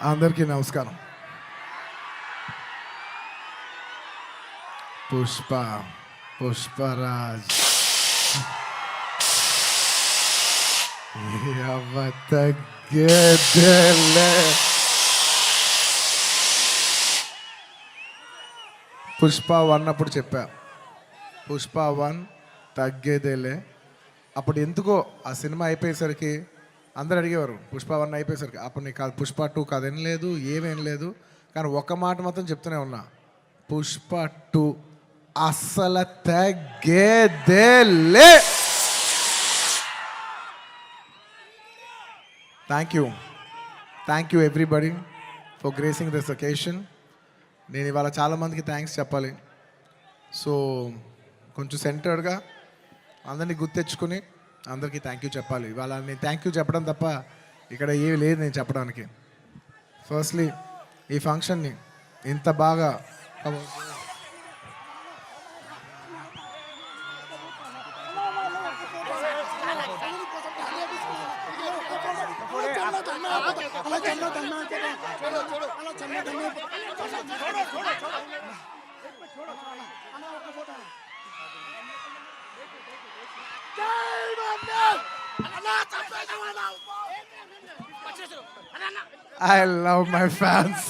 అందరికీ నమస్కారం. పుష్పరాజ్ తగ్గేదేలే. పుష్ప 1 అప్పుడు చెప్పా, పుష్ప 1 తగ్గేదేలే. అప్పుడు ఎందుకో ఆ సినిమా అయిపోయేసరికి అందరు అడిగేవారు, పుష్ప 1 అయిపోయేసరికి అప్పుడు నీకు కాదు, పుష్ప 2 కదేం లేదు, ఏమేం లేదు. కానీ ఒక మాట మాత్రం చెప్తూనే ఉన్నా, పుష్ప 2 అస్సలు తగ్గేదేలే. Thank you everybody for gracing this occasion. నేను ఇవాళ చాలామందికి థ్యాంక్స్ చెప్పాలి. సో కొంచెం సెంటర్డ్గా అందరినీ గుర్తెచ్చుకుని అందరికీ థ్యాంక్ యూ చెప్పాలి. ఇవాళ నేను థ్యాంక్ యూ చెప్పడం తప్ప ఇక్కడ ఏమీ లేదు నేను చెప్పడానికి. ఫస్ట్లీ ఈ ఫంక్షన్ని ఇంత బాగా I love my fans.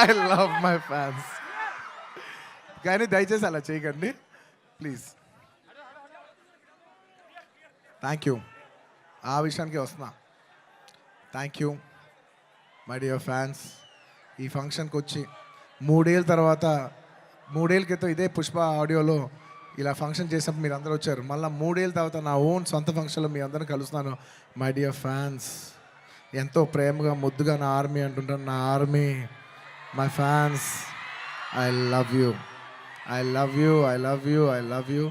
I love my fans. కానీ దయచేసి అలా చేయకండి ప్లీజ్. Thank you. ఆ విషయానికి వస్తున్నా. Thank you my dear fans. ఈ ఫంక్షన్కి వచ్చి 3 ఏళ్ళ తర్వాత, 3 ఏళ్ళ క్రితం ఇదే పుష్ప ఆడియోలో ఇలా ఫంక్షన్ చేసినప్పుడు మీరు అందరూ వచ్చారు. మళ్ళీ 3 ఏళ్ళ తర్వాత నా ఓన్ సొంత ఫంక్షన్లో మీ అందరిని కలుస్తున్నాను. మై డియర్ ఫ్యాన్స్, ఎంతో ప్రేమగా ముద్దుగా నా ఆర్మీ అంటుంటాను. నా army, my fans, I love you, I love you, I love you, I love you.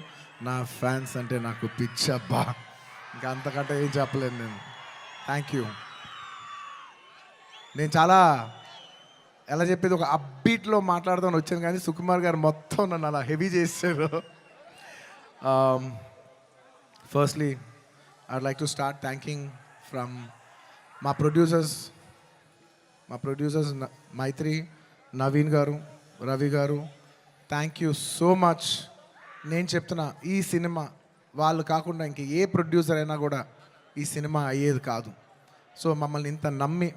నా ఫ్యాన్స్ అంటే నాకు పిచ్చబ్బా, ఇంకా అంతకంటే ఏం చెప్పలేను నేను. Thank you. నేను చాలా ఎలా చెప్పేది, ఒక అప్బీట్లో మాట్లాడదామని వచ్చాను, కానీ సుకుమార్ గారు మొత్తం నన్ను అలా హెవీ చేశారు. Firstly I'd like to start thanking from మా ప్రొడ్యూసర్స్ మైత్రి, నవీన్ గారు, రవి గారు. Thank you so much. నేను చెప్తున్నా, ఈ సినిమా వాళ్ళు కాకుండా ఇంక ఏ ప్రొడ్యూసర్ అయినా కూడా ఈ సినిమా అయ్యేది కాదు. సో మమ్మల్ని ఇంత నమ్మి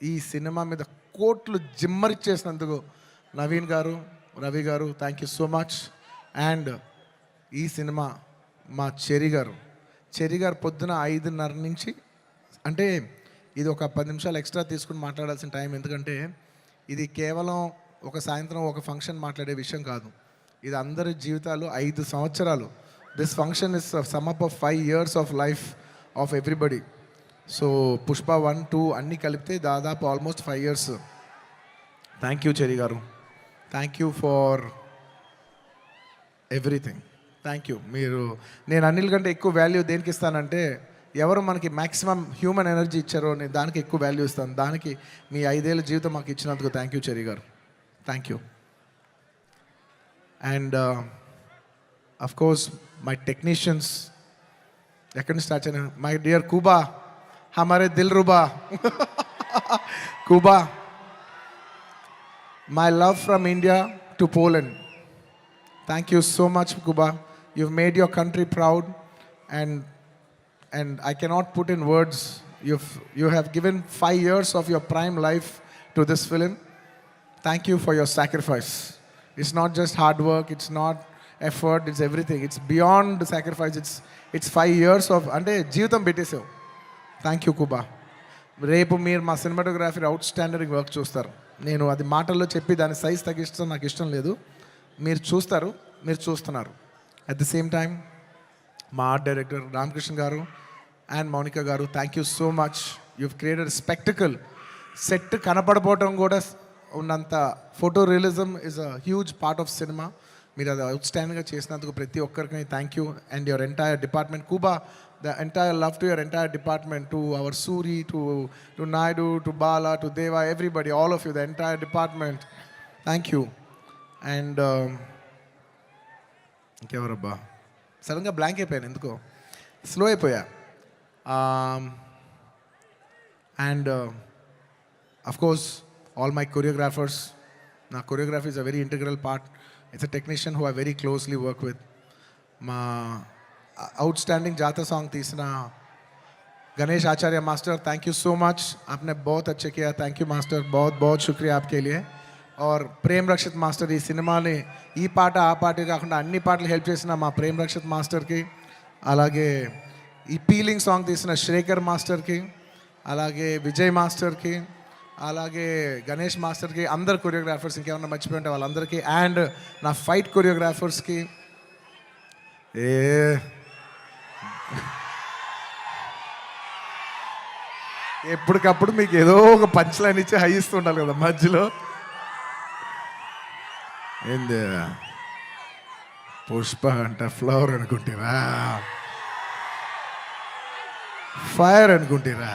ఈ సినిమా మీద కోట్లు జిమ్మరిచ్చేసినందుకు నవీన్ గారు, రవి గారు, thank you so much. And ఈ సినిమా మా చెరి గారు పొద్దున 5:30 నుంచి, అంటే ఇది ఒక 10 నిమిషాలు ఎక్స్ట్రా తీసుకుని మాట్లాడాల్సిన టైం. ఎందుకంటే ఇది కేవలం ఒక సాయంత్రం ఒక ఫంక్షన్ మాట్లాడే విషయం కాదు, ఇది అందరి జీవితాలు 5 సంవత్సరాలు. This function is sum up of 5 years of life of everybody. So Pushpa 1, 2 అన్నీ కలిపితే దాదాపు ఆల్మోస్ట్ 5 years. థ్యాంక్ యూ చెరి గారు, thank you for everything. Thank you. నేను అన్నిల కంటే ఎక్కువ వాల్యూ దేనికి ఇస్తానంటే, ఎవరు మనకి మ్యాక్సిమం హ్యూమన్ ఎనర్జీ ఇచ్చారో నేను దానికి ఎక్కువ వాల్యూ ఇస్తాను. దానికి మీ 5 ఏళ్ళ జీవితం మాకు ఇచ్చినందుకు థ్యాంక్ యూ చెరి గారు, thank you. And of course my technicians, ఎక్కడి నుంచి స్టార్ట్ అయినా, మై డియర్ కూబా, हमारे दिल रुबा Kuba, my love from India to Poland. Thank you so much, Kuba. You've made your country proud, and I cannot put in words. You have given 5 years of your prime life to this film. Thank you for your sacrifice. It's not just hard work, it's not effort, it's everything. It's beyond sacrifice. It's 5 years of ante జీవితం పెట్టేసావు. Thank you కుబా. రేపు మీరు మా cinematography out standard work చూస్తారు. నేను అది మాటల్లో చెప్పి దాని సైజ్ తగ్గిస్తాం నాకు ఇష్టం లేదు. మీరు చూస్తారు, మీరు చూస్తున్నారు. అట్ ది సేమ్ టైం మా art director Ramakrishna garu and Mounika garu, thank you so much. You've created spectacle. Set కనపడపోవటం కూడా ఉన్నంత photo realism is a huge part of cinema. మీరు అది అవుట్ స్టాండింగ్గా చేసినందుకు ప్రతి ఒక్కరికి thank you. And your entire department కుబా, the entire love to your entire department, to our Suri, to Naidu, to Bala, to Deva, everybody, all of you, the entire department, thank you. And ఇంకెవరబ్బా, సడన్గా blank అయిపోయాను, ఎందుకో slow అయిపోయా. And of course, all my choreographers. Now, choreography is a very integral part. It's a technician who I very closely work with. మా outstanding जाता song तीसरा Ganesh Acharya master, thank you so much, आपने बहुत अच्छे किया. థ్యాంక్ యూ మాస్టర్, बहुत बहुत शुक्रिया आपके लिए. और ప్రేమ్ రక్షిత్ మాస్టర్ ఈ సినిమాని ఈ పాట ఆ పాట కాకుండా అన్ని పాటలు హెల్ప్ చేసిన మా ప్రేమ్ రక్షిత్ మాస్టర్కి, అలాగే ఈ పీలింగ్ సాంగ్ తీసిన శ్రేఖర్ మాస్టర్కి, అలాగే విజయ్ మాస్టర్కి, అలాగే గణేష్ మాస్టర్కి, అందరు కొరియోగ్రాఫర్స్, ఇంకేమన్నా మర్చిపోయి ఉంటే వాళ్ళందరికీ, అండ్ నా ఫైట్ కొరియోగ్రాఫర్స్కి. ఎప్పటికప్పుడు మీకు ఏదో ఒక పంచ్ లైన్ ఇచ్చి హై ఇస్తూ ఉండాలి కదా మధ్యలో. ఏంది పుష్ప అంట ఫ్లవర్ అనుకుంటారా, ఫైర్ అనుకుంటారా,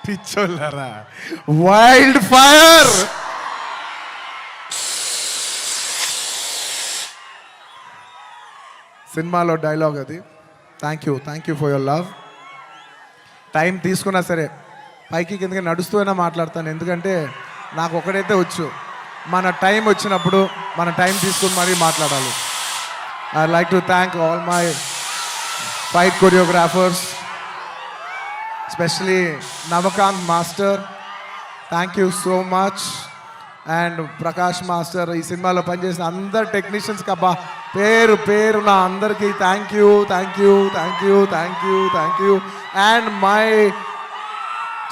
పిచ్చోళ్ళారా, వైల్డ్ ఫైర్. సినిమాలో డైలాగ్ అది. Thank you for your love. Time తీసుకున్నా సరే పైకి కిందకి నడుస్తూనే మాట్లాడతాను, ఎందుకంటే నాకు ఒకటైతే వచ్చు, మన టైం వచ్చినప్పుడు మన టైం తీసుకుని మరీ మాట్లాడాలి. I like to thank all my fight choreographers, especially Navakanth master, thank you so much. And Prakash master, ఈ సినిమాలో పనిచేసిన అందరు టెక్నీషియన్స్కి అబ్బా పేరు నా అందరికీ థ్యాంక్ యూ. అండ్ మై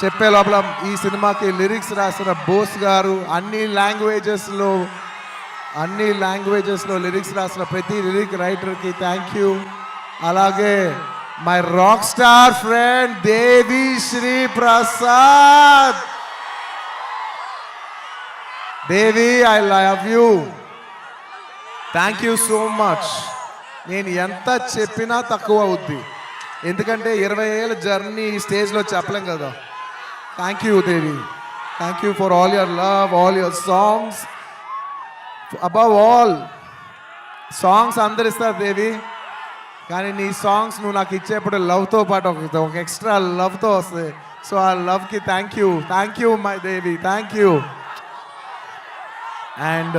చెప్పే లోపల ఈ సినిమాకి లిరిక్స్ రాసిన బోస్ గారు, అన్ని లాంగ్వేజెస్లో లిరిక్స్ రాసిన ప్రతి లిరిక్ రైటర్కి థ్యాంక్ యూ. అలాగే my rock star friend Devi Sri Prasad. Devi, I love you, thank you so much. నేను ఎంత చెప్పినా తక్కువ అవుద్ది, ఎందుకంటే 20 ఏళ్ళ జర్నీ ఈ స్టేజ్లో చెప్పలేం కదా. Thank you Devi, thank you for all your love, all your songs. Above all, songs అందరు ఇస్తారు దేవి, కానీ నీ సాంగ్స్ నువ్వు నాకు ఇచ్చేప్పుడు లవ్తో పాటు ఒక ఎక్స్ట్రా లవ్తో వస్తుంది. సో ఆ లవ్కి thank you my Devi, thank you. And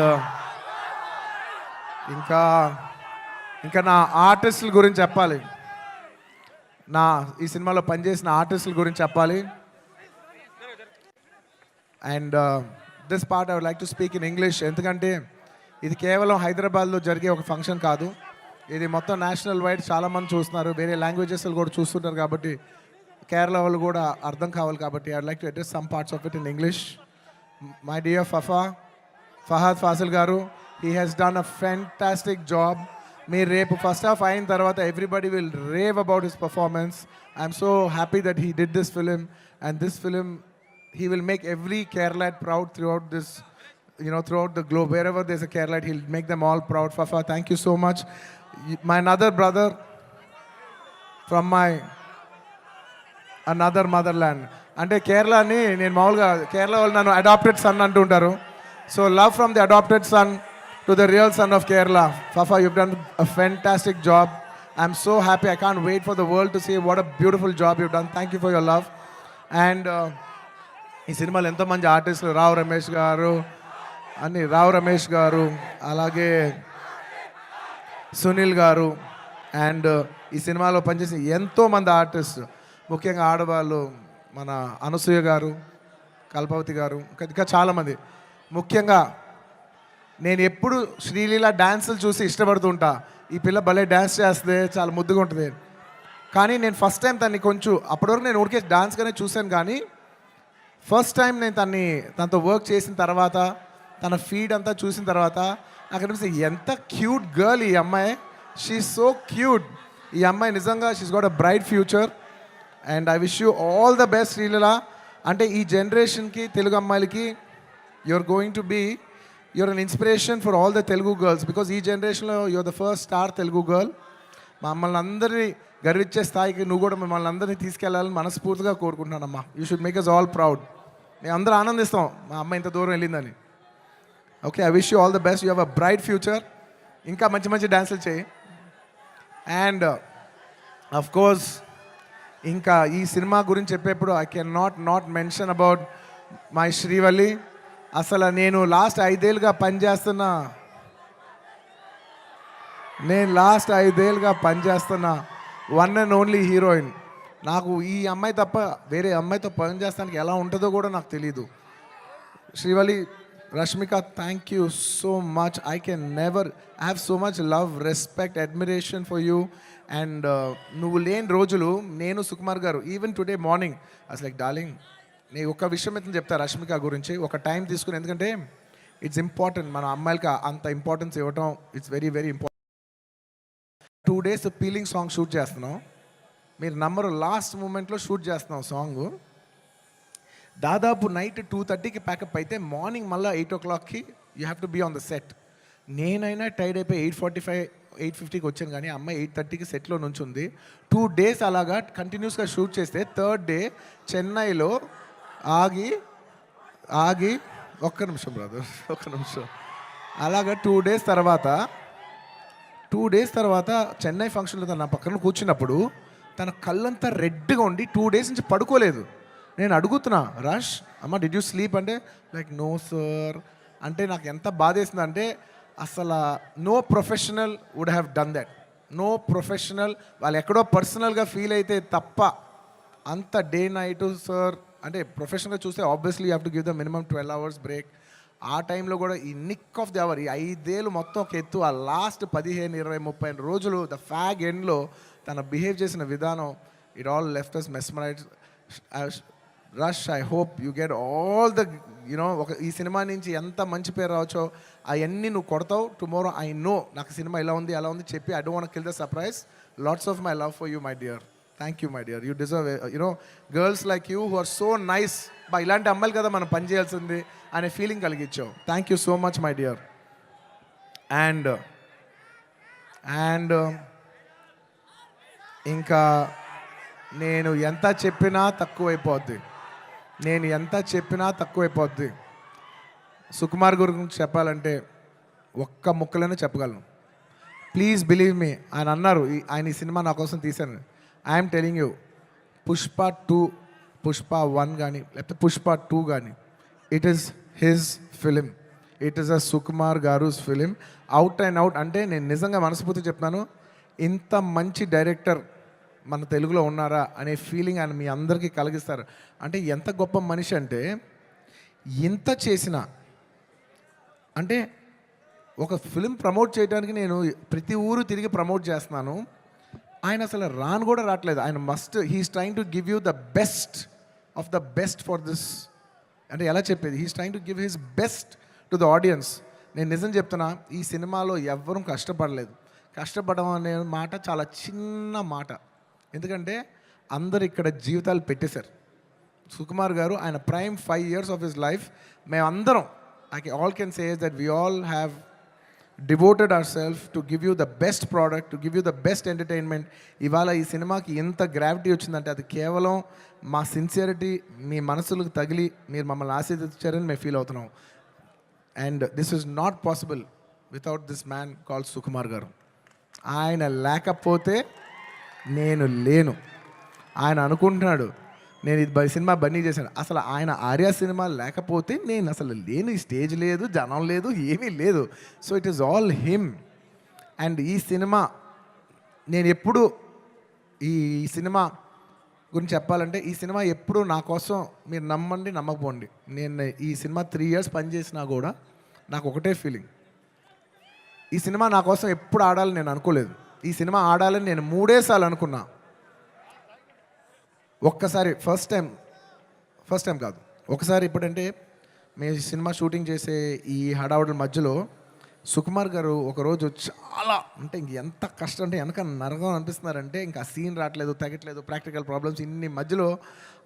ఇంకా నా ఆర్టిస్టుల గురించి చెప్పాలి, ఈ సినిమాలో పనిచేసిన ఆర్టిస్టుల గురించి చెప్పాలి. And this part I would like to speak in English, ఎందుకంటే ఇది కేవలం హైదరాబాద్లో జరిగే ఒక ఫంక్షన్ కాదు, ఇది మొత్తం నేషనల్ వైడ్ చాలామంది చూస్తున్నారు, వేరే లాంగ్వేజెస్ కూడా చూస్తుంటారు, కాబట్టి కేరళ వాళ్ళు కూడా అర్థం కావాలి, కాబట్టి I would like to address some parts of it in English. My dear Fahadh Faasil garu, he has done a fantastic job. మీరు రేపు ఫస్ట్ హాఫ్ అయిన తర్వాత everybody will rave about his performance. I'm so happy that he did this film, and this film he will make every Keralite proud throughout this, throughout the globe. Wherever there's a Keralite, he'll make them all proud. Fafa, thank you so much. My another brother from my another motherland. అంటే కేరళని నేను మామూలుగా కేరళ వాళ్ళు నన్ను adapted sun అంటుంటారు. So love from the adopted son to the real son of Kerala. Fafa, you've done a fantastic job. I'm so happy. I can't wait for the world to see what a beautiful job you've done. Thank you for your love. And ఈ సినిమాలో ఎంతోమంది ఆర్టిస్టులు, రావు రమేష్ గారు, అలాగే సునీల్ గారు, and ఈ సినిమాలో పనిచేసిన ఎంతోమంది ఆర్టిస్ట్, ముఖ్యంగా ఆడవాళ్ళు, మన అనసూయ గారు, కల్పవతి గారు, ఇంకా చాలామంది. ముఖ్యంగా నేను ఎప్పుడు శ్రీలీల డ్యాన్సులు చూసి ఇష్టపడుతుంటా, ఈ పిల్ల భలే డ్యాన్స్ చేస్తే చాలా ముద్దుగా ఉంటుంది. కానీ నేను ఫస్ట్ టైం తన్ని కొంచెం, అప్పటివరకు నేను ఊరికే డాన్స్గానే చూశాను, కానీ ఫస్ట్ టైం నేను తనతో వర్క్ చేసిన తర్వాత, తన ఫీడ్ అంతా చూసిన తర్వాత నాకు అనిపిస్తుంది ఎంత క్యూట్ గర్ల్ ఈ అమ్మాయి. She so cute. ఈ అమ్మాయి నిజంగా she's got a bright future. And I wish you all the best Sreeleela. అంటే ఈ జనరేషన్కి, తెలుగు అమ్మాయిలకి you're an inspiration for all the Telugu girls, because ఈ జనరేషన్లో you're the first star Telugu girl. మమ్మల్ని అందరినీ గర్వించే స్థాయికి నువ్వు కూడా మిమ్మల్ని అందరినీ తీసుకెళ్ళాలని మనస్ఫూర్తిగా కోరుకుంటున్నానమ్మా. You should make us all proud. మేము అందరూ ఆనందిస్తాం మా అమ్మ ఇంత దూరం వెళ్ళిందని. Okay, I wish you all the best. You have a bright future. ఇంకా మంచి మంచి డ్యాన్సులు చేయి. అండ్ అఫ్ కోర్స్ ఇంకా ఈ సినిమా గురించి చెప్పేప్పుడు I can not mention about my Srivalli. అసలు నేను లాస్ట్ 5 ఏళ్ళుగా పనిచేస్తున్నా వన్ అండ్ ఓన్లీ హీరోయిన్. నాకు ఈ అమ్మాయి తప్ప వేరే అమ్మాయితో పని చేస్తానికి ఎలా ఉంటుందో కూడా నాకు తెలియదు. Srivalli, Rashmika, thank you so much. I can never have so much love, respect, admiration for you. And నువ్వు లేని రోజులు నేను సుకుమార్ గారు ఈవెన్ టుడే మార్నింగ్ అసలు లైక్ డార్లింగ్, నేను ఒక విషయం అయితే చెప్తా రష్మిక గురించి, ఒక టైం తీసుకుని. ఎందుకంటే ఇట్స్ ఇంపార్టెంట్, మన అమ్మాయిలకి అంత ఇంపార్టెన్స్ ఇవ్వటం it's very very important. 2 days peeling song shoot చేస్తున్నాం. మీరు నమ్మరు, లాస్ట్ మూమెంట్లో షూట్ చేస్తున్నాం సాంగ్. దాదాపు నైట్ 2:30కి ప్యాకప్ అయితే మార్నింగ్ మళ్ళీ 8 o'clockకి you have to be on the set. నేనైనా టైర్డ్ అయిపోయి 8:45, 8:50కి వచ్చాను, కానీ అమ్మాయి 8:30కి సెట్లో నుంచి ఉంది. 2 days అలాగా కంటిన్యూస్గా షూట్ చేస్తే థర్డ్ డే చెన్నైలో ఆగి ఒక్క నిమిషం బ్రదర్, ఒక్క నిమిషం. అలాగా 2 days తర్వాత చెన్నై ఫంక్షన్లో నా పక్కన కూర్చున్నప్పుడు తన కళ్ళంతా రెడ్గా ఉండి 2 days నుంచి పడుకోలేదు. నేను అడుగుతున్నా, రష్ అమ్మ డిడ్ యూ స్లీప్ అంటే లైక్ నో సార్ అంటే నాకు ఎంత బాధేసింది అంటే అసలు no professional would have done that. No professional వాళ్ళు ఎక్కడో పర్సనల్గా ఫీల్ అయితే తప్ప అంత డే నైట్ సార్ అంటే ప్రొఫెషనల్గా చూస్తే obviously you have to give the minimum 12 hours break. ఆ టైంలో కూడా ఈ నిక్ ఆఫ్ ది అవర్, ఈ 5 ఏళ్ళు మొత్తం ఒక ఎత్తు, ఆ లాస్ట్ 15, 20, 30 రోజులు ద ఫ్యాగ్ ఎండ్లో తన బిహేవ్ చేసిన విధానం, it all left us mesmerise. Rush, I hope you get all the ఈ సినిమా నుంచి ఎంత మంచి పేరు రావచ్చో అవన్నీ నువ్వు కొడతావు. టుమారో ఐ నో నాకు సినిమా ఇలా ఉంది అలా ఉంది చెప్పి I don't want kill the surprise. Lots of my love for you my dear. Thank you my dear. You deserve girls like you who are so nice. ఇలాంటి అమ్మాయిలు కదా మనం పని చేయాల్సింది అనే ఫీలింగ్ కలిగించావు. Thank you so much my dear. And ఇంకా నేను ఎంత చెప్పినా తక్కువైపోద్ది. సుకుమార్ గురించి చెప్పాలంటే ఒక్క ముక్కలోనే చెప్పగలను. Please believe me. ఆయన అన్నారు ఆయన ఈ సినిమా నా కోసం తీశాను. ఐఎమ్ టెలింగ్ యూ, పుష్ప 1 కానీ లేకపోతే పుష్ప 2 కానీ it is his film. It is a Sukumar గారుస్ ఫిలిం. Out and out. అంటే నేను నిజంగా మనస్ఫూర్తి చెప్తున్నాను, ఇంత మంచి డైరెక్టర్ మన తెలుగులో ఉన్నారా అనే ఫీలింగ్ ఆయన మీ అందరికీ కలిగిస్తారు. అంటే ఎంత గొప్ప మనిషి అంటే ఇంత చేసిన అంటే ఒక ఫిలిం ప్రమోట్ చేయడానికి నేను ప్రతి ఊరు తిరిగి ప్రమోట్ చేస్తున్నాను. ఆయన అసలు కూడా రావట్లేదు. ఆయన he's trying to give you the best of the best for this. అంటే ఎలా చెప్పేది, he's trying to give his best to the audience. నేను నిజం చెప్తున్నా, ఈ సినిమాలో ఎవ్వరూ కష్టపడలేదు. కష్టపడడం అనే మాట చాలా చిన్న మాట. ఎందుకంటే అందరు ఇక్కడ జీవితాలు పెట్టేశారు. సుకుమార్ గారు ఆయన prime 5 years of his life మేమందరం all can say that we all have devoted our self to give you the best product, to give you the best entertainment. ఇవాళ ఈ సినిమాకి ఎంత గ్రావిటీ వచ్చిందంటే అది కేవలం మా సిన్సియరిటీ మీ మనసులకు తగిలి మీరు మమ్మల్ని ఆశీర్వదించారని మేము ఫీల్ అవుతున్నాం. And this is not possible without this man called Sukumar garu. ఆయన లేకపోతే నేను లేను. ఆయన అనుకుంటున్నాడు నేను ఇది సినిమా బన్నీ చేశాను. అసలు ఆయన ఆర్య సినిమా లేకపోతే నేను అసలు లేను. ఈ స్టేజ్ లేదు, జనం లేదు, ఏమీ లేదు. So it is all him. And ఈ సినిమా నేను ఎప్పుడు ఈ సినిమా గురించి చెప్పాలంటే ఈ సినిమా ఎప్పుడు నా కోసం మీరు నమ్మండి నమ్మకపోండి, నేను ఈ సినిమా 3 years పనిచేసినా కూడా నాకు ఒకటే ఫీలింగ్, ఈ సినిమా నా కోసం ఎప్పుడు ఆడాలని నేను అనుకోలేదు. ఈ సినిమా ఆడాలని నేను 3 సార్లు అనుకున్నా. ఒక్కసారి ఫస్ట్ టైం కాదు, ఒకసారి ఇప్పుడంటే మేము సినిమా షూటింగ్ చేసే ఈ హడావుడి మధ్యలో సుకుమార్ గారు ఒకరోజు చాలా అంటే ఎంత కష్టం అంటే వెనక నరకం అనిపిస్తున్నారంటే ఇంకా సీన్ రావట్లేదు, తగ్గట్లేదు, ప్రాక్టికల్ ప్రాబ్లమ్స్ ఇన్ని మధ్యలో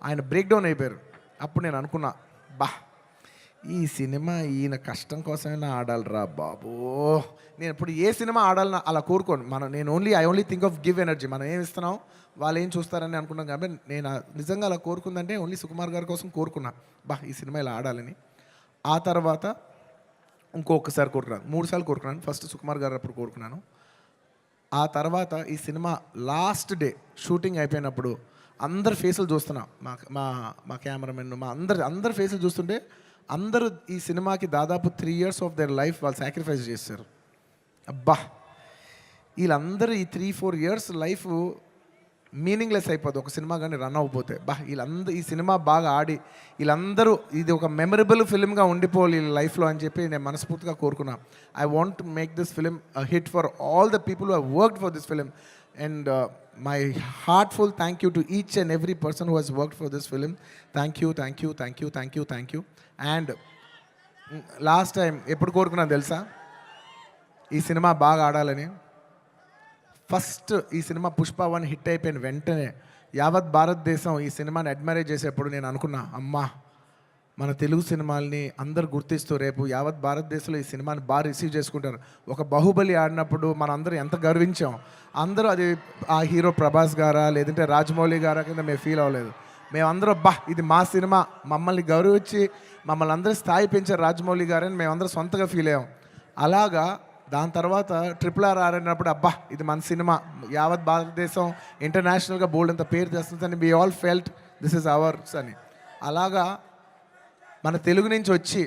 ఆయన బ్రేక్ డౌన్ అయిపోయారు. అప్పుడు నేను అనుకున్నా, ఈ సినిమా ఈయన కష్టం కోసమైనా ఆడాలిరా బాబో. నేను ఇప్పుడు ఏ సినిమా ఆడాలన్నా అలా కోరుకోను. నేను I only think of give energy. మనం ఏం ఇస్తున్నాం వాళ్ళు ఏం చూస్తారని అనుకున్నాం. కాబట్టి నేను నిజంగా అలా కోరుకుందంటే ఓన్లీ సుకుమార్ గారి కోసం కోరుకున్నా, ఈ సినిమా ఇలా ఆడాలని. ఆ తర్వాత ఇంకొకసారి కోరుకున్నాను, 3 సార్లు కోరుకున్నాను. ఫస్ట్ సుకుమార్ గారు అప్పుడు కోరుకున్నాను. ఆ తర్వాత ఈ సినిమా లాస్ట్ డే షూటింగ్ అయిపోయినప్పుడు అందరి ఫేసులు చూస్తున్నా, మా మా మా కెమెరామెన్, మా అందరి ఫేసులు చూస్తుంటే అందరూ ఈ సినిమాకి దాదాపు 3 years ఆఫ్ దేర్ లైఫ్ వాళ్ళు సాక్రిఫైస్ చేశారు. అబ్బా, వీళ్ళందరూ ఈ 3-4 years లైఫ్ మీనింగ్లెస్ అయిపోద్ది ఒక సినిమా కానీ రన్ అవ్వకపోతే. వీళ్ళందరూ ఈ సినిమా బాగా ఆడి వీళ్ళందరూ ఇది ఒక మెమరబుల్ ఫిల్మ్గా ఉండిపోవాలి వీళ్ళ లైఫ్లో అని చెప్పి నేను మనస్ఫూర్తిగా కోరుకున్నా. I want to make this film a hit for all the people who have worked for this film. And my heartful thank you to each and every person who has worked for this film. Thank you, thank you, thank you, thank you, thank you. And last time ఎప్పుడు కోరుకున్నాను తెలుసా ఈ cinema బాగా ఆడాలని? First ఈ cinema Pushpa 1 hit అయిపోయిన వెంటనే యావత్ భారతదేశం ఈ సినిమాని అడ్మైర్ చేసేప్పుడు నేను అనుకున్నా, అమ్మా మన తెలుగు సినిమాల్ని అందరు గుర్తిస్తూ రేపు యావత్ భారతదేశంలో ఈ సినిమాని బాగా రిసీవ్ చేసుకుంటారు. ఒక బాహుబలి ఆడినప్పుడు మనం అందరూ ఎంత గర్వించాం. అందరూ అది ఆ హీరో ప్రభాస్ గారా లేదంటే రాజమౌళి గారా కింద మేము ఫీల్ అవ్వలేదు. మేమందరూ ఇది మా సినిమా, మమ్మల్ని గౌరవించి మమ్మల్ని అందరూ స్థాయి పెంచారు రాజమౌళి గారని మేమందరూ సొంతగా ఫీల్ అయ్యాం. అలాగా దాని తర్వాత RRR ఆడినప్పుడు ఇది మన సినిమా, యావత్ భారతదేశం ఇంటర్నేషనల్గా బోల్డ్ అంత పేరు తెస్తుందని we all felt this is ours అని. అలాగా మన తెలుగు నుంచి వచ్చి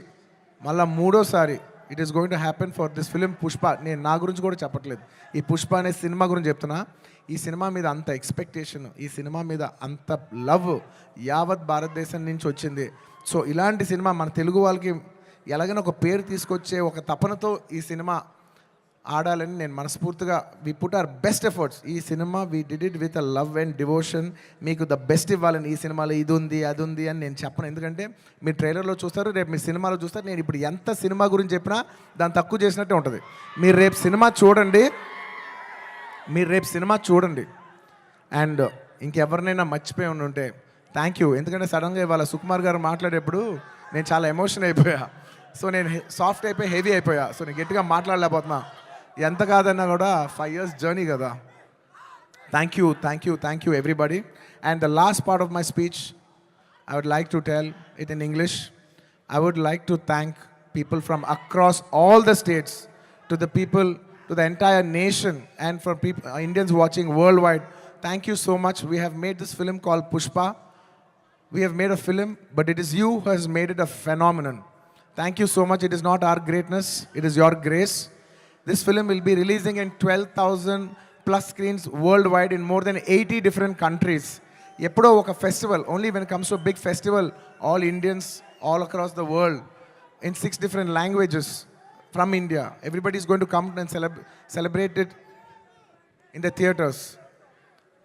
మళ్ళీ మూడోసారి it is going to happen for this film Pushpa. నేను నా గురించి కూడా చెప్పట్లేదు, ఈ పుష్ప అనే సినిమా గురించి చెప్తున్నా. ఈ సినిమా మీద అంత ఎక్స్పెక్టేషన్, ఈ సినిమా మీద అంత లవ్ యావత్ భారతదేశం నుంచి వచ్చింది. సో ఇలాంటి సినిమా మన తెలుగు వాళ్ళకి ఎలాగైనా ఒక పేరు తీసుకొచ్చే ఒక తపనతో ఈ సినిమా ఆడాలని నేను మనస్ఫూర్తిగా we put our best efforts. ఈ cinema we did it with a love and devotion. మీకు ద బెస్ట్ ఇవ్వాలని, ఈ సినిమాలో ఇది ఉంది అది ఉంది అని నేను చెప్పను. ఎందుకంటే మీరు ట్రైలర్లో చూస్తారు, రేపు మీ సినిమాలో చూస్తారు. నేను ఇప్పుడు ఎంత సినిమా గురించి చెప్పినా దాన్ని తక్కువ చేసినట్టే ఉంటుంది. మీరు రేపు సినిమా చూడండి. అండ్ ఇంకెవరినైనా మర్చిపోయి ఉంటే థ్యాంక్ యూ. ఎందుకంటే సడన్గా ఇవాళ సుకుమార్ గారు మాట్లాడేప్పుడు నేను చాలా ఎమోషన్ అయిపోయా. సో నేను సాఫ్ట్ అయిపోయి హెవీ అయిపోయా. సో నేను గట్టిగా మాట్లాడలేకపోతున్నా. ఎంత కాదన్నా కూడా 5 years జర్నీ కదా. Thank you, thank you, thank you everybody. And the last part of my speech I would like to tell it in English. I would like to thank people from across all the states, to the people, to the entire nation, and for people, Indians watching worldwide. Thank you so much. We have made this film called Pushpa. We have made a film, but it is you who has made it a phenomenon. Thank you so much. It is not our greatness, it is your grace. This film will be releasing in 12,000 plus screens worldwide in more than 80 different countries. Eppudo oka festival, only when it comes to a big festival, all Indians all across the world in 6 different languages from India, everybody is going to come and celebrate it in the theaters.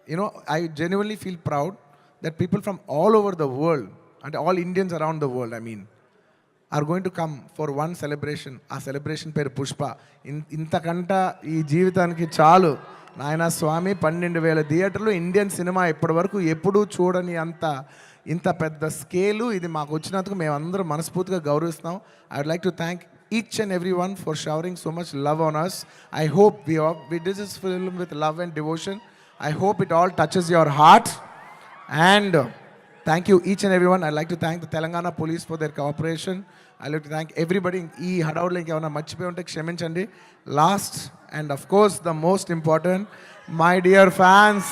You know, I genuinely feel proud that people from all over the world, and all Indians around the world, I mean, are going to come for one celebration. ఆ celebration పేరు పుష్ప. ఇంతకంట ఈ జీవితానికి చాలు నాయన స్వామి. 12,000 థియేటర్లు, Indian cinema ఇప్పటి వరకు ఎప్పుడూ చూడని ఇంత పెద్ద స్కేలు ఇది మాకు వచ్చినందుకు మేమందరం మనస్ఫూర్తిగా గౌరవిస్తాం. I would like to thank each and every one for showering so much love on us. I hope we did this film with love and devotion. I hope it all touches your heart. And thank you each and everyone. I'd like to thank the Telangana police for their cooperation. I'd like to thank everybody. ఈ హడావుడిలో ఇంకేమైనా మర్చిపోయి ఉంటే క్షమించండి. Last and of course the most important, my dear fans,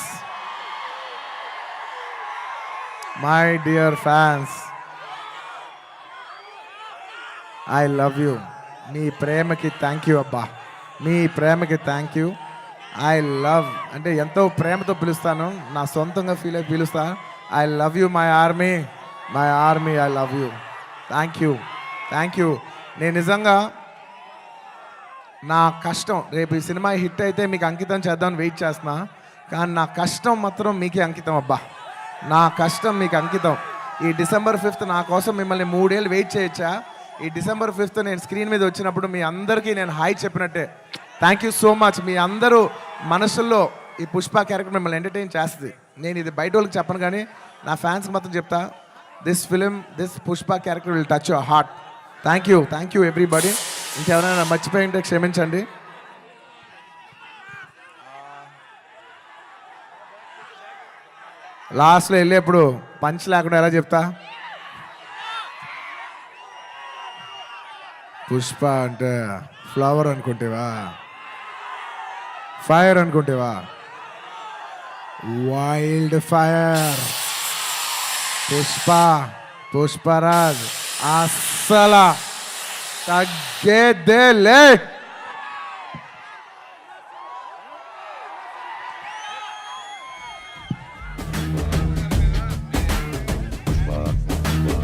I love you. మీ ప్రేమకి thank you అబ్బా, మీ ప్రేమకి thank you. I love అంటే ఎంతో ప్రేమతో పిలుస్తాను, నా సొంతంగా ఫీల్ అయి పిలుస్తాను. I love you, my army, I love you. Thank you. నేను నిజంగా నా కష్టం రేపు ఈ సినిమా హిట్ అయితే మీకు అంకితం చేద్దామని వెయిట్ చేస్తున్నా. కానీ నా కష్టం మాత్రం మీకే అంకితం అబ్బా, నా కష్టం మీకు అంకితం. ఈ December 5th నా కోసం మిమ్మల్ని 3 ఏళ్ళు వెయిట్ చేయొచ్చా? ఈ December 5th నేను స్క్రీన్ మీద వచ్చినప్పుడు మీ అందరికీ నేను హాయ్ చెప్పినట్టే. Thank you so much. మీ అందరూ మనసుల్లో ఈ పుష్ప క్యారెక్టర్ మిమ్మల్ని ఎంటర్టైన్ చేస్తుంది. నేను ఇది బయట వాళ్ళకి చెప్పను కానీ నా ఫ్యాన్స్కి మాత్రం చెప్తా, this Pushpa character will touch your heart. Thank you everybody. ఇంకెవరైనా మర్చిపోయి ఉంటే క్షమించండి. లాస్ట్లో వెళ్ళేప్పుడు పంచ్ లేకుండా ఎలా చెప్తా? పుష్ప అంటే ఫ్లవర్ అనుకుంటేవా, ఫైర్ అనుకుంటేవా? Wild fire. పుష్పరాజ్ అస్సల తగ్గేదేలే.